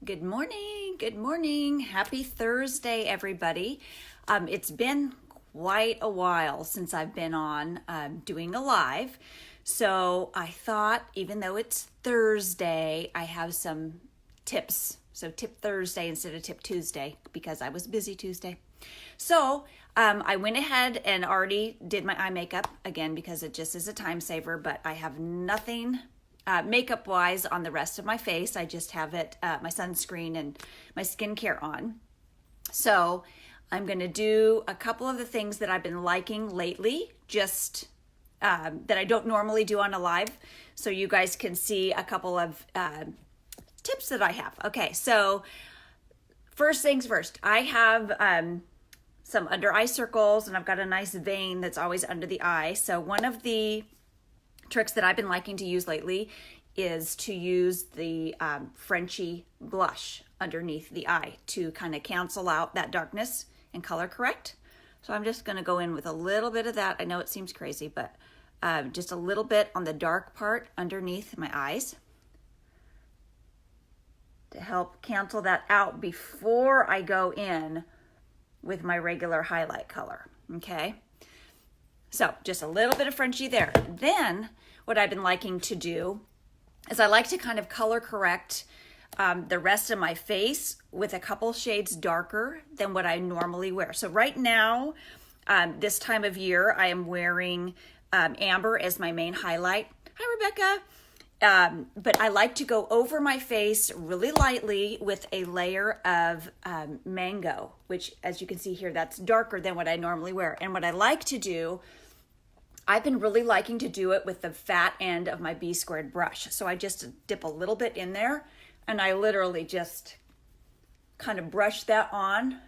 Good morning. Good morning. Happy Thursday, everybody. It's been quite a while since I've been on doing a live. So I thought, even though it's Thursday, I have some tips. So Tip Thursday instead of Tip Tuesday because I was busy Tuesday. So I went ahead and already did my eye makeup again because it just is a time saver, but I have nothing makeup wise on the rest of my face. I just have it, my sunscreen and my skincare on. So I'm going to do a couple of the things that I've been liking lately, just that I don't normally do on a live. So you guys can see a couple of tips that I have. Okay, so first things first, I have some under eye circles and I've got a nice vein that's always under the eye. So one of the tricks that I've been liking to use lately is to use the Frenchie blush underneath the eye to kind of cancel out that darkness and color correct. So I'm just going to go in with a little bit of that. I know it seems crazy, but just a little bit on the dark part underneath my eyes to help cancel that out before I go in with my regular highlight color. Okay. So just a little bit of Frenchie there. Then what I've been liking to do is I like to kind of color correct the rest of my face with a couple shades darker than what I normally wear. So right now, this time of year, I am wearing amber as my main highlight. Hi, Rebecca. But I like to go over my face really lightly with a layer of mango, which as you can see here, that's darker than what I normally wear. And what I like to do, I've been really liking to do it with the fat end of my B squared brush. So I just dip a little bit in there and I literally just kind of brush that on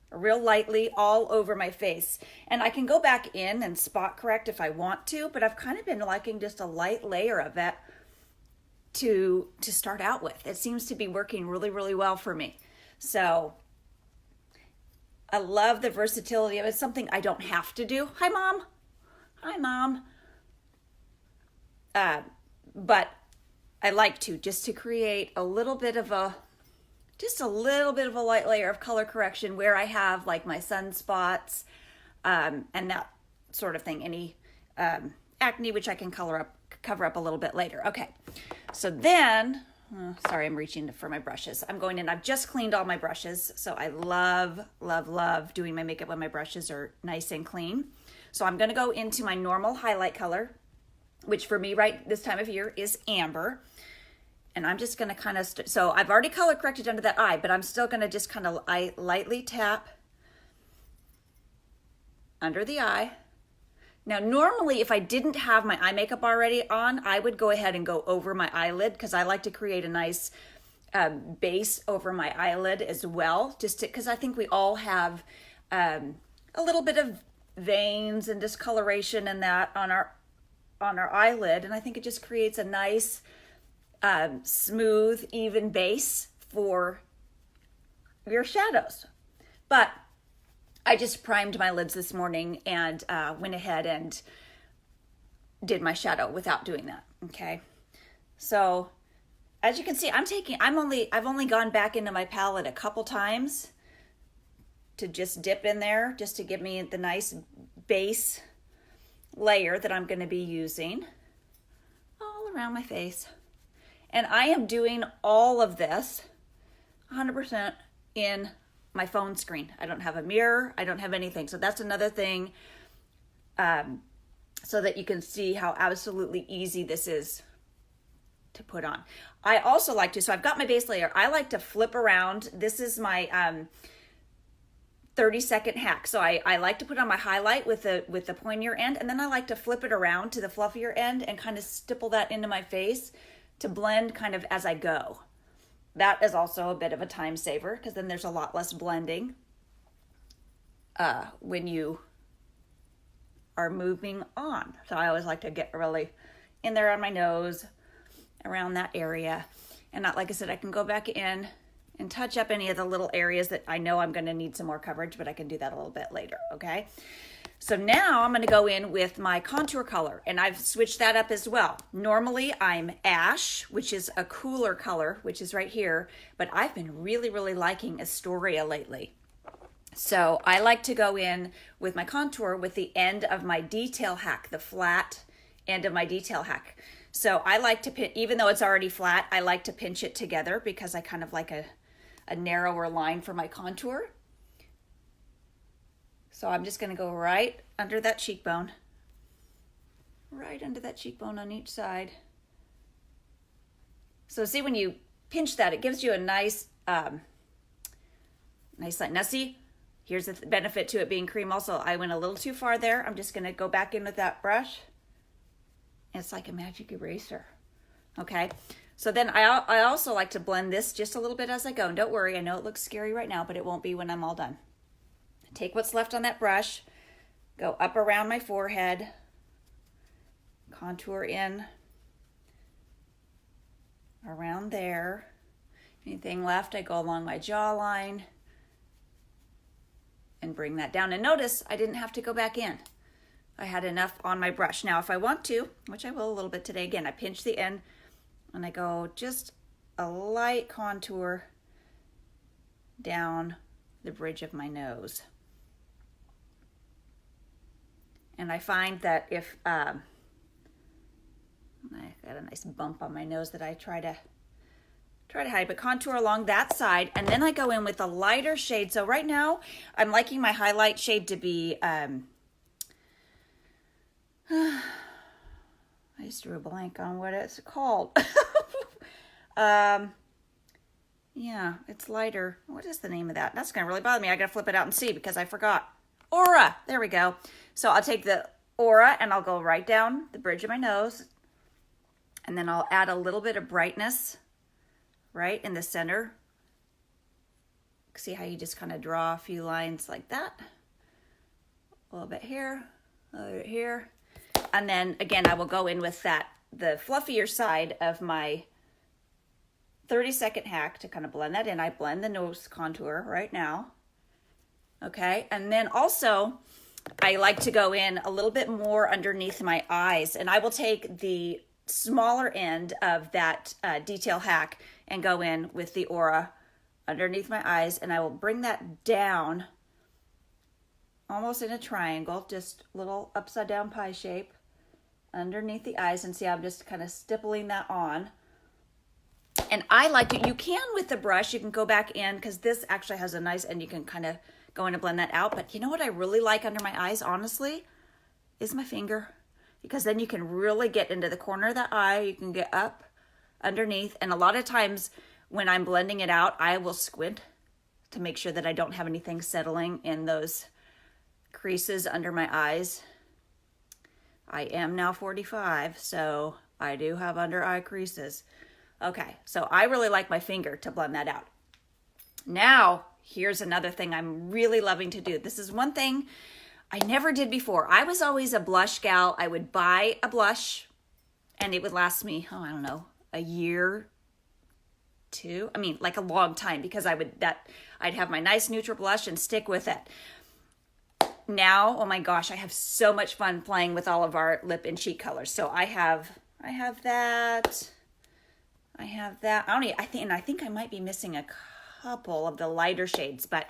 real lightly all over my face. And I can go back in and spot correct if I want to, but I've kind of been liking just a light layer of that to start out with. It seems to be working really, really well for me. So I love the versatility of it. It's something I don't have to do. Hi, Mom. Hi, Mom. But I like to, just to create a little bit of a light layer of color correction where I have like my sunspots and that sort of thing. Any acne, which I can cover up a little bit later. Okay, so then, sorry, I'm reaching for my brushes. I'm going in, I've just cleaned all my brushes. So I love, love, love doing my makeup when my brushes are nice and clean. So I'm gonna go into my normal highlight color, which for me right this time of year is amber. And I'm just gonna kind of, so I've already color corrected under that eye, but I'm still gonna just kind of lightly tap under the eye. Now, normally if I didn't have my eye makeup already on, I would go ahead and go over my eyelid because I like to create a nice base over my eyelid as well, just because I think we all have a little bit of veins and discoloration and that on our eyelid, and I think it just creates a nice smooth, even base for your shadows. But I just primed my lids this morning and went ahead and did my shadow without doing that. Okay, so as you can see, I've only gone back into my palette a couple times to just dip in there just to give me the nice base layer that I'm going to be using all around my face. And I am doing all of this 100% in my phone screen. I don't have a mirror. I don't have anything. So that's another thing so that you can see how absolutely easy this is to put on. I also like to, so I've got my base layer. I like to flip around. This is my 30-second hack. So I like to put on my highlight with the pointier end, and then I like to flip it around to the fluffier end and kind of stipple that into my face to blend kind of as I go. That is also a bit of a time saver because then there's a lot less blending when you are moving on. So I always like to get really in there on my nose, around that area. And not, like I said, I can go back in and touch up any of the little areas that I know I'm going to need some more coverage, but I can do that a little bit later, okay? So now I'm going to go in with my contour color, and I've switched that up as well. Normally I'm ash, which is a cooler color, which is right here, but I've been really, really liking Astoria lately. So I like to go in with my contour with the end of my detail hack, the flat end of my detail hack. So I like to pinch, even though it's already flat, I like to pinch it together because I kind of like a narrower line for my contour. So I'm just going to go right under that cheekbone, right under that cheekbone on each side. So see, when you pinch that, it gives you a nice, nice line. Now see, here's the benefit to it being cream also. I went a little too far there. I'm just going to go back in with that brush. It's like a magic eraser. Okay. So then I also like to blend this just a little bit as I go. And don't worry, I know it looks scary right now, but it won't be when I'm all done. Take what's left on that brush, go up around my forehead, contour in around there. Anything left, I go along my jawline and bring that down. And notice I didn't have to go back in. I had enough on my brush. Now if I want to, which I will a little bit today, again, I pinch the end and I go just a light contour down the bridge of my nose. And I find that if I got a nice bump on my nose that I try to hide, but contour along that side, and then I go in with a lighter shade. So right now I'm liking my highlight shade to be I just drew a blank on what it's called. Yeah, it's lighter. What is the name of that? That's gonna really bother me. I gotta flip it out and see because I forgot. Aura, there we go. So I'll take the Aura and I'll go right down the bridge of my nose, and then I'll add a little bit of brightness right in the center. See how you just kind of draw a few lines like that? A little bit here, a little bit here. And then again, I will go in with that, the fluffier side of my 30-second hack to kind of blend that in. I blend the nose contour right now. Okay, and then also I like to go in a little bit more underneath my eyes, and I will take the smaller end of that detail hack and go in with the Aura underneath my eyes, and I will bring that down almost in a triangle, just a little upside down pie shape underneath the eyes, and see I'm just kind of stippling that on. And I like to, you can with the brush, you can go back in because this actually has a nice, and you can kind of go in and blend that out. But you know what I really like under my eyes, honestly, is my finger, because then you can really get into the corner of the eye. You can get up underneath. And a lot of times when I'm blending it out, I will squint to make sure that I don't have anything settling in those creases under my eyes. I am now 45, so I do have under eye creases. Okay, so I really like my finger to blend that out. Now, here's another thing I'm really loving to do. This is one thing I never did before. I was always a blush gal. I would buy a blush and it would last me, I don't know, a year, two. I mean, like a long time, because I'd have my nice neutral blush and stick with it. Now, oh my gosh, I have so much fun playing with all of our lip and cheek colors. So I have that. I think I might be missing a couple of the lighter shades, but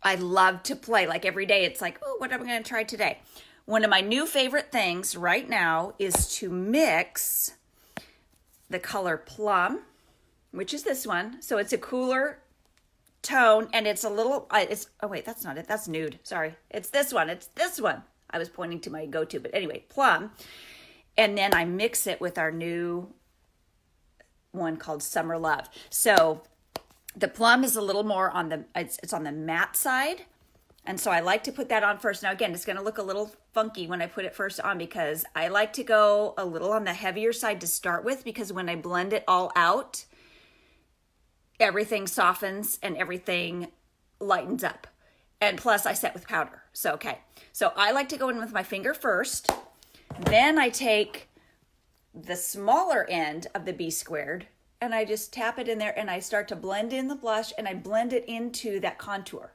I love to play. Like every day, it's like, oh, what am I going to try today? One of my new favorite things right now is to mix the color Plum, which is this one. So it's a cooler tone, and it's a little, oh wait, that's not it. That's Nude. Sorry. It's this one. I was pointing to my go-to, but anyway, Plum. And then I mix it with our new one called Summer Love. So the Plum is a little more on the, it's on the matte side. And so I like to put that on first. Now again, it's going to look a little funky when I put it first on, because I like to go a little on the heavier side to start with, because when I blend it all out, everything softens and everything lightens up. And plus I set with powder. So, okay. So I like to go in with my finger first. Then I take the smaller end of the B squared and I just tap it in there and I start to blend in the blush, and I blend it into that contour.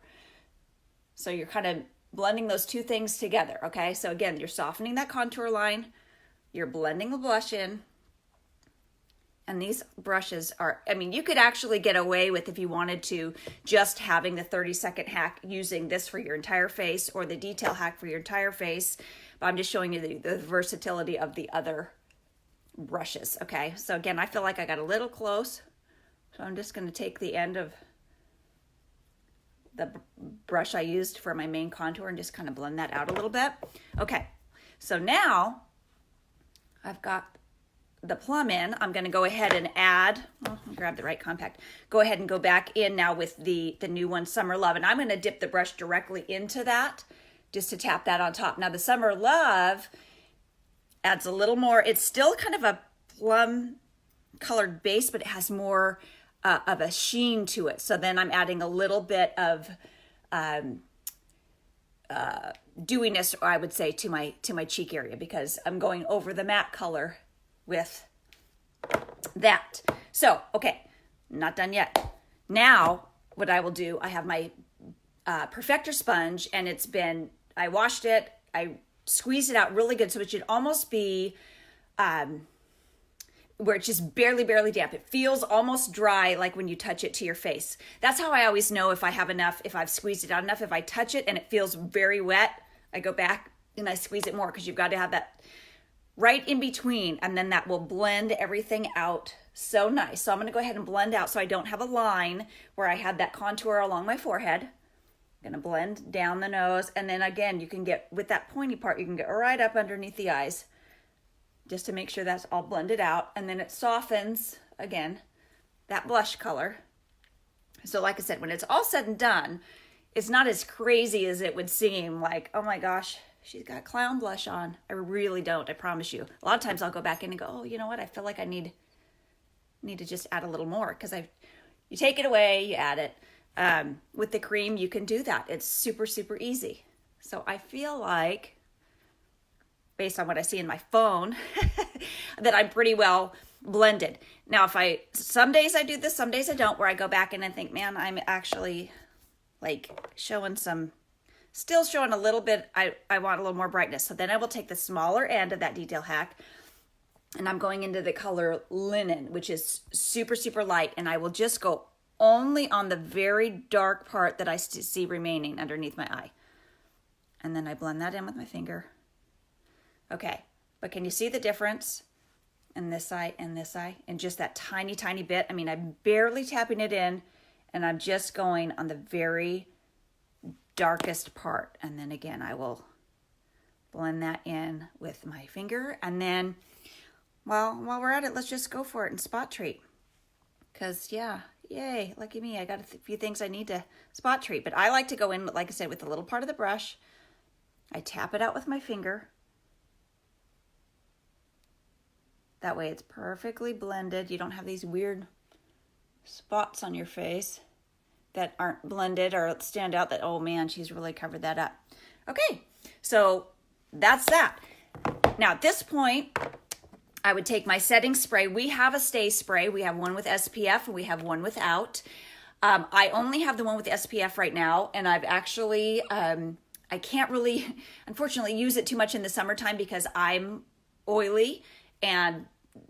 So you're kind of blending those two things together, okay? So again, you're softening that contour line, you're blending the blush in, and these brushes are, I mean, you could actually get away with, if you wanted to, just having the 30-second hack, using this for your entire face, or the detail hack for your entire face. But I'm just showing you the versatility of the other brushes, okay? So again, I feel like I got a little close, so I'm just going to take the end of the brush I used for my main contour and just kind of blend that out a little bit. Okay, so now I've got the plum in. I'm going to go ahead and add, grab the right compact, go ahead and go back in now with the new one, Summer Love, and I'm going to dip the brush directly into that just to tap that on top. Now the Summer Love adds a little more, it's still kind of a plum colored base, but it has more of a sheen to it. So then I'm adding a little bit of dewiness, or I would say, to my cheek area, because I'm going over the matte color with that. So, okay, not done yet. Now, what I will do, I have my perfector sponge, and I washed it, I squeezed it out really good, so it should almost be where it's just barely damp. It feels almost dry, like when you touch it to your face. That's how I always know if I have enough, if I've squeezed it out enough. If I touch it and it feels very wet, I go back and I squeeze it more, because you've got to have that right in between, and then that will blend everything out so nice. So I'm going to go ahead and blend out so I don't have a line where I had that contour along my forehead. I'm going to blend down the nose, and then again, you can get, with that pointy part, you can get right up underneath the eyes just to make sure that's all blended out, and then it softens, again, that blush color. So like I said, when it's all said and done, it's not as crazy as it would seem, like, oh my gosh, she's got clown blush on. I really don't, I promise you. A lot of times I'll go back in and go, oh, you know what? I feel like I need to just add a little more, because you take it away, you add it. With the cream, you can do that. It's super easy. So I feel like, based on what I see in my phone, that I'm pretty well blended. Now, some days I do this, some days I don't, where I go back in and think, man, I'm actually like still showing a little bit, I want a little more brightness. So then I will take the smaller end of that detail hack, and I'm going into the color Linen, which is super light, and I will just go only on the very dark part that I see remaining underneath my eye. And then I blend that in with my finger. Okay, but can you see the difference in this eye and this eye? And just that tiny bit. I mean, I'm barely tapping it in, and I'm just going on the very darkest part. And then again, I will blend that in with my finger. And then, well, while we're at it, let's just go for it and spot treat. Because, yeah, yay, lucky me. I got a few things I need to spot treat. But I like to go in, like I said, with the little part of the brush. I tap it out with my finger. That way it's perfectly blended. You don't have these weird spots on your face that aren't blended or stand out that, oh man, she's really covered that up. Okay, so that's that. Now at this point, I would take my setting spray. We have a stay spray. We have one with SPF and we have one without. I only have the one with SPF right now, and I've actually, I can't really, unfortunately, use it too much in the summertime because I'm oily, and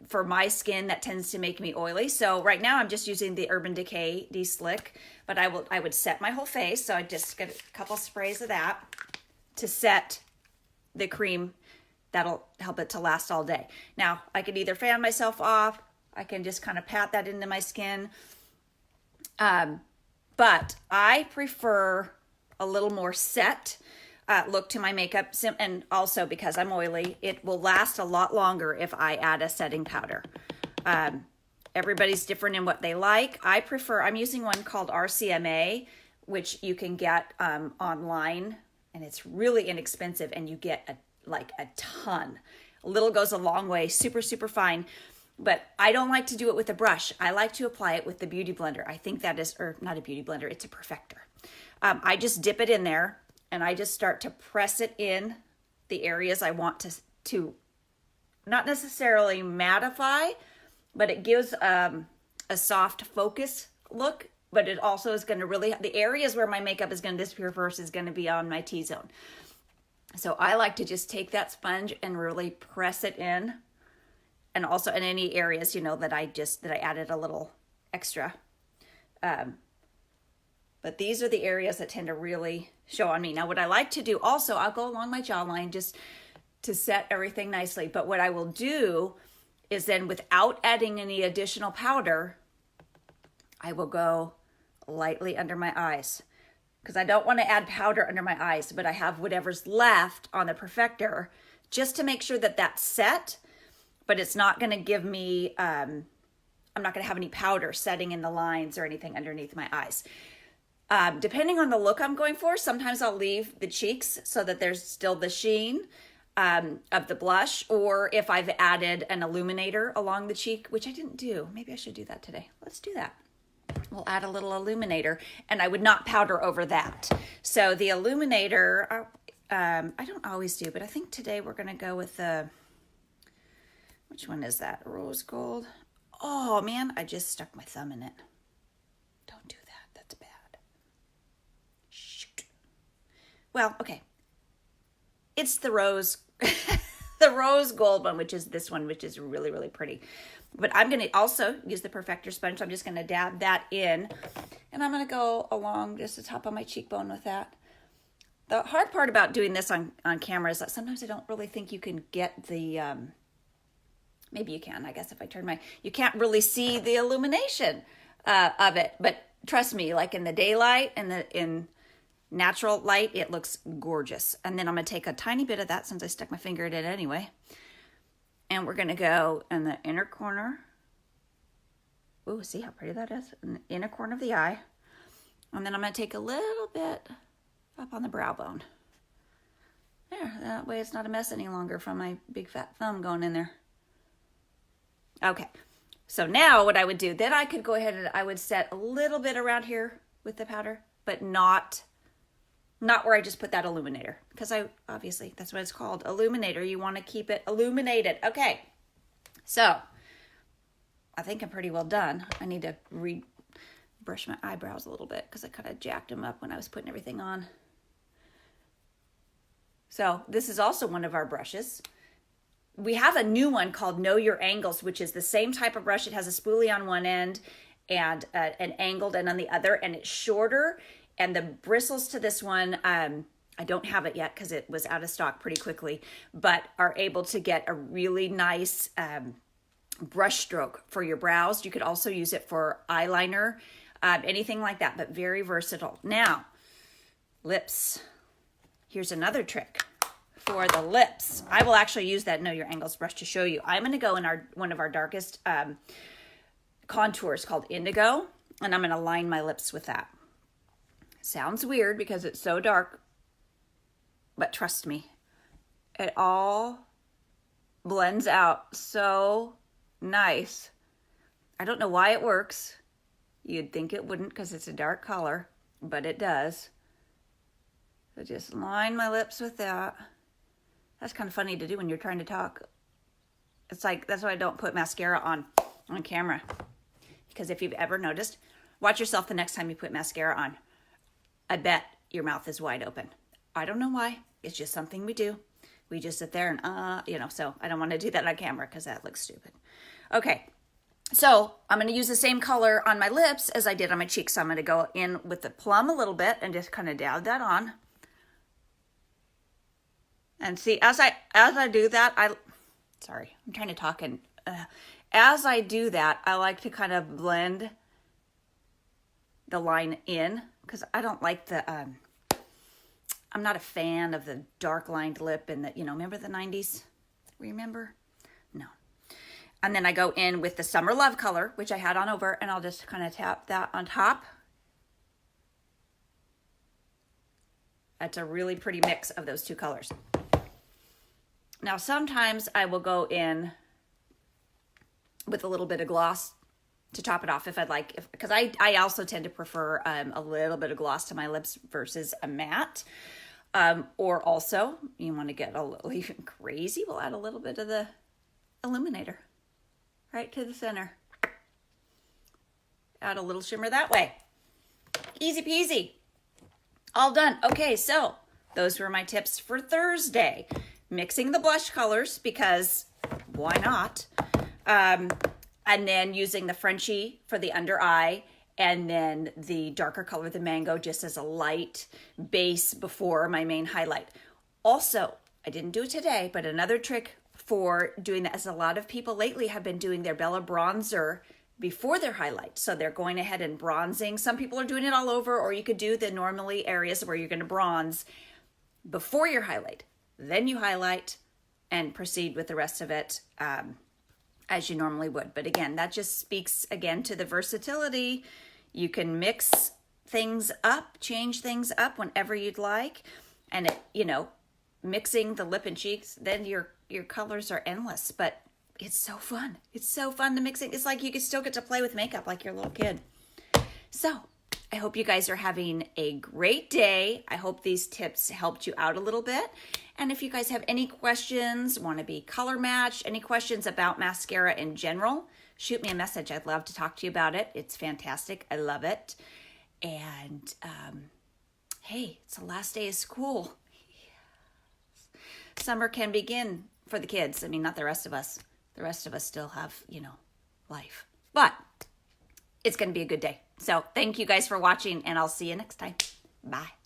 for my skin, that tends to make me oily. So right now I'm just using the Urban Decay De-Slick, but I would set my whole face. So I just get a couple sprays of that to set the cream. That'll help it to last all day. Now, I could either fan myself off, I can just kind of pat that into my skin. But I prefer a little more set look to my makeup, and also because I'm oily, it will last a lot longer if I add a setting powder. Everybody's different in what they like. I'm using one called RCMA, which you can get online, and it's really inexpensive, and you get a ton. A little goes a long way, super fine. But I don't like to do it with a brush. I like to apply it with the Beauty Blender. I think that is, or not a Beauty Blender, it's a perfector. I just dip it in there, and I just start to press it in the areas I want to not necessarily mattify, but it gives a soft focus look but it also is going to really, the areas where my makeup is going to disappear first is going to be on my T-zone. So I like to just take that sponge and really press it in. And also in any areas, you know, that I added a little extra. But these are the areas that tend to really show on me. Now, what I like to do also, I'll go along my jawline just to set everything nicely. But what I will do is then, without adding any additional powder, I will go lightly under my eyes, because I don't want to add powder under my eyes, but I have whatever's left on the perfector just to make sure that that's set, but it's not going to give me, I'm not going to have any powder setting in the lines or anything underneath my eyes. Depending on the look I'm going for, sometimes I'll leave the cheeks so that there's still the sheen of the blush, or if I've added an illuminator along the cheek, which I didn't do. Maybe I should do that today. Let's do that. We'll add a little illuminator, and I would not powder over that. So the illuminator, I don't always do, but I think today we're going to go with the, which one is that? Rose gold. Oh man, I just stuck my thumb in it. Don't do that. That's bad. Shoot. Well, okay. It's the rose, the rose gold one, which is this one, which is really, really pretty. But I'm going to also use the perfector sponge. So I'm just going to dab that in, and I'm going to go along just the top of my cheekbone with that. The hard part about doing this on camera is that sometimes I don't really think you can get the, maybe you can, I guess if I turn my, you can't really see the illumination of it. But trust me, like in the daylight and in natural light, it looks gorgeous. And then I'm going to take a tiny bit of that, since I stuck my finger in it anyway. And we're going to go in the inner corner. Ooh, see how pretty that is? In the inner corner of the eye. And then I'm going to take a little bit up on the brow bone. There, that way it's not a mess any longer from my big fat thumb going in there. Okay, so now what I would do, then I could go ahead and I would set a little bit around here with the powder, but not where I just put that illuminator, because obviously that's what it's called, illuminator. You want to keep it illuminated. Okay, so I think I'm pretty well done. I need to brush my eyebrows a little bit because I kind of jacked them up when I was putting everything on. So this is also one of our brushes. We have a new one called Know Your Angles, which is the same type of brush. It has a spoolie on one end and an angled end on the other, and it's shorter. And the bristles to this one, I don't have it yet because it was out of stock pretty quickly, but are able to get a really nice brush stroke for your brows. You could also use it for eyeliner, anything like that, but very versatile. Now, lips. Here's another trick for the lips. I will actually use that Know Your Angles brush to show you. I'm going to go in one of our darkest contours called Indigo, and I'm going to line my lips with that. Sounds weird because it's so dark, but trust me, it all blends out so nice. I don't know why it works. You'd think it wouldn't because it's a dark color, but it does. So just line my lips with that. That's kind of funny to do when you're trying to talk. It's like, that's why I don't put mascara on camera. Because if you've ever noticed, watch yourself the next time you put mascara on. I bet your mouth is wide open. I don't know why. It's just something we do. We just sit there and, so I don't want to do that on camera because that looks stupid. Okay, so I'm going to use the same color on my lips as I did on my cheeks. So I'm going to go in with the plum a little bit and just kind of dab that on. And see, as I do that, sorry, I'm trying to talk, and as I do that, I like to kind of blend the line in, because I don't like the, I'm not a fan of the dark lined lip and the, remember the 90s? Remember? No. And then I go in with the Summer Love color, which I had on over, and I'll just kind of tap that on top. That's a really pretty mix of those two colors. Now, sometimes I will go in with a little bit of gloss to top it off if I'd like, because I also tend to prefer a little bit of gloss to my lips versus a matte. Or also, you want to get a little even crazy, we'll add a little bit of the illuminator right to the center. Add a little shimmer that way. easy peasy. All done. Okay, so those were my tips for Thursday. Mixing the blush colors, because why not? And then using the Frenchie for the under eye, and then the darker color, the mango, just as a light base before my main highlight. Also, I didn't do it today, but another trick for doing that is a lot of people lately have been doing their Bella bronzer before their highlight. So they're going ahead and bronzing. Some people are doing it all over, or you could do the normally areas where you're going to bronze before your highlight. Then you highlight and proceed with the rest of it as you normally would. But again, that just speaks again to the versatility. You can mix things up, change things up whenever you'd like. And it, you know, mixing the lip and cheeks, then your colors are endless. But it's so fun. It's so fun to mix it. It's like you can still get to play with makeup like your little kid. So I hope you guys are having a great day. I hope these tips helped you out a little bit. And if you guys have any questions, want to be color matched, any questions about mascara in general, shoot me a message. I'd love to talk to you about it. It's fantastic. I love it. And hey, it's the last day of school. Summer can begin for the kids. I mean, not the rest of us. The rest of us still have, you know, life. But it's going to be a good day. So thank you guys for watching, and I'll see you next time. Bye.